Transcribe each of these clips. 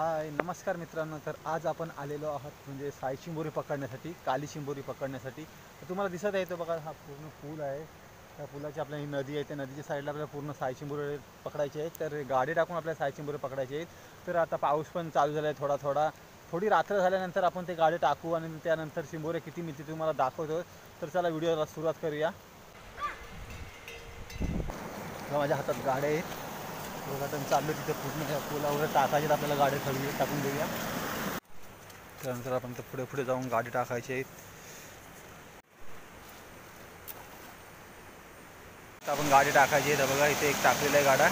हाय नमस्कार मित्रांनो. तर आज आपण आलेलो आहात म्हणजे साई चिंबोरी पकडण्यासाठी, काली चिंबोरी पकडण्यासाठी. तर तुम्हाला दिसत आहे तो बघा, हा पूर्ण पूल आहे. त्या पुलाची आपल्या ही नदी आहे, त्या नदीच्या साईडला आपल्याला पूर्ण साई चिंबोरी पकडायची आहे. तर गाडी टाकून आपल्याला साई चिंबोरी पकडायची आहे. तर आता पाऊस पण चालू झाला आहे थोडी रात्र झाल्यानंतर आपण ते गाडी टाकू आणि त्यानंतर चिंबोरे किती मिळते तुम्हाला दाखवतो. तर चला व्हिडिओला सुरुवात करूया. माझ्या हातात गाड्या आहेत बघा, तर चाललो तिथे पूर्ण पुलावर टाकायचे, आपल्याला गाडी सगळी टाकून देऊया. त्यानंतर आपण तर पुढे पुढे जाऊन गाडी टाकायची आहे. तर आपण गाडी टाकायची आहे. तर बघा इथे एक टाकलेला आहे गाडा.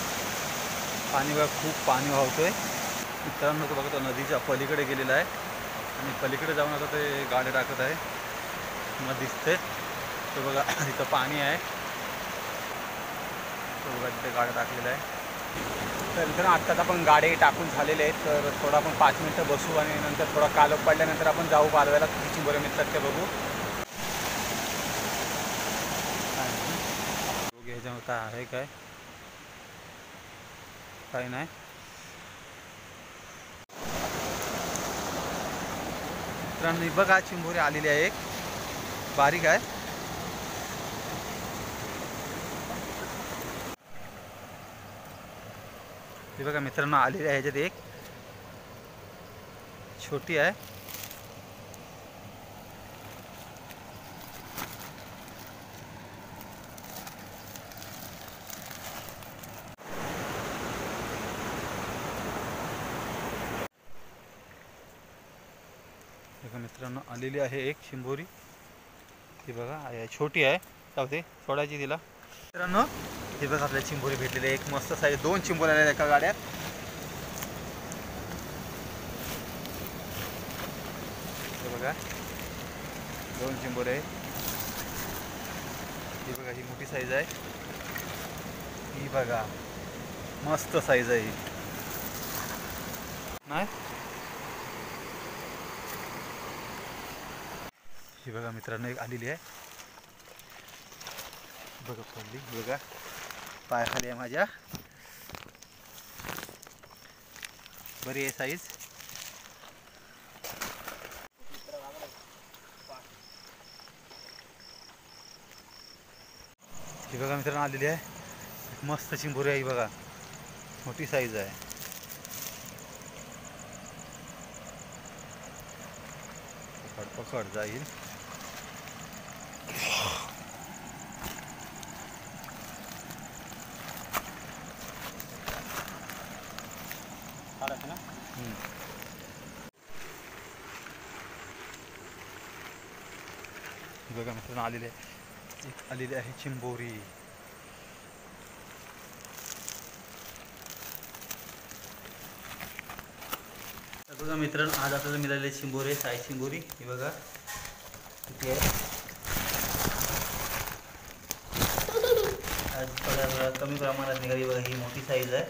पाणी बघा, खूप पाणी वाहतोय मित्रांनो. तो बघा तो नदीच्या पलीकडे गेलेला आहे आणि पलीकडे जाऊन आता ते गाडी टाकत आहे. मग दिसते तो बघा इथं पाणी आहे. तो बघा तिथे गाड्या टाकलेला आहे. तर मित्रांनो आत्ताच आपण गाडी टाकून झालेले आहेत. तर थोडं आपण 5 मिनटं बसू आणि नंतर थोडा कालोख पडल्यानंतर आपण जाऊ पालव्याला. किती चिंबोरे मिळतात ते बघू. ह्याच्यामध्ये काय आहे काय नाही. मित्रांनो बघा चिंबोरी आलेली आहे, एक बारीक आहे. हे बघा मित्रांनो आलेली आहे. ह्याच्यात एक छोटी आहे. बघा मित्रांनो आलेली आहे एक चिंबोरी. ती बघा छोटी आहे, जाऊदे सोडायची तिला. मित्रांनो हे बघा आपल्या चिंबोरी भेटलेली आहे. एक मस्त साईज 2 चिंबोऱ्या आल्या एका गाड्यात. हे बघा 2 चिंबोरे आहेत. ही बघा ही मोठी साईज आहे. ही बघा मस्त साईज आहे ही नाही. ही बघा मित्रांनो एक आलेली आहे. बघा पडली बघा, पायाखाली आहे माझ्या. बरी आहे साईज. ही बघा मित्रांनो आलेली आहे. मस्त चिंबोरी आहे बघा, मोठी साईज आहे. पकड जाईल. बघा मित्रांनो आलेली आहे, एक आलेली आहे चिंबोरी. बघा मित्रांनो आज आपल्याला मिळालेली चिंबोरी, साई चिंबोरी. ही बघा किती आहे. आज थोड्या कमी प्रमाणात निघाली बघा. ही मोठी साईज आहे.